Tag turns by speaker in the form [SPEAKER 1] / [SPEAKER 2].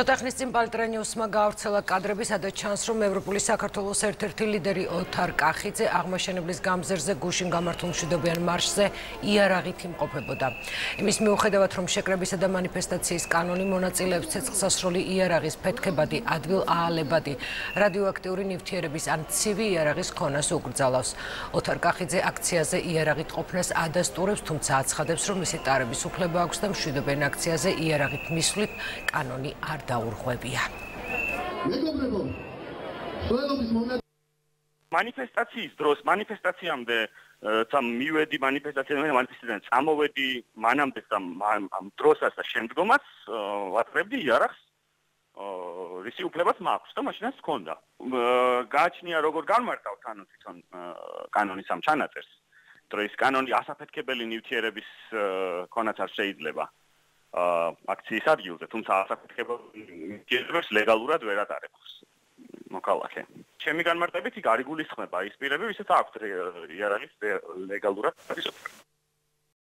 [SPEAKER 1] ოთახნის წინ პალტრანიუსმა გაავრცელა კადრები, სადაც ჩანს, რომ ევროპული საქართველოს ერთ-ერთი ლიდერი ოთარ კახიძე აღმაშენებლის გამზერზე გუშინ გამართულ მშვიდობიან მარშზე იარაღით იმყოფებოდა. იმის მიუხედავად, რომ შეკრებისა და მანიფესტაციის კანონი მონაწილეებს ცეცხლსასროლი იარაღის ფეთქებადი, ადგილ-აალებადი, რადიოაქტიური ნივთიერების ან ცივი იარაღის ქონას უკრძალავს. ოთარ კახიძე აქციაზე იარაღით ყოფნას ადასტურებს, თუმცა აცხადებს, რომ მისი ტარების უფლება აქვს და მშვიდობიან აქციაზე იარაღით მისვლით კანონი არ დაურღვევია.
[SPEAKER 2] მანიფესტაციის დროს, მანიფესტაციამდე მივედი მანიფესტაციიდან წამოვედი მანამდე და ამ დროსაც და შემდგომაც ვატარებდი იარაღს. რისი უფლებაც მაქვს და მაშინაც ჰქონდა. გააჩნია როგორ განმარტავთ ანუ თვითონ კანონის ამ ჩანაწერს. რომ ის კანონი ასაფეთქებელი ნივთიერების ქონაც არ შეიძლება. აქციის ადგილზე, თუმცა ასაფეთქებელ ნივთიერებას ლეგალურად ვერ ატარებს მოქალაქე. ჩემი განმარტებით იქ არ იგულისხმება ის პირები, ვისაც აქვთ იარაღის ლეგალურად.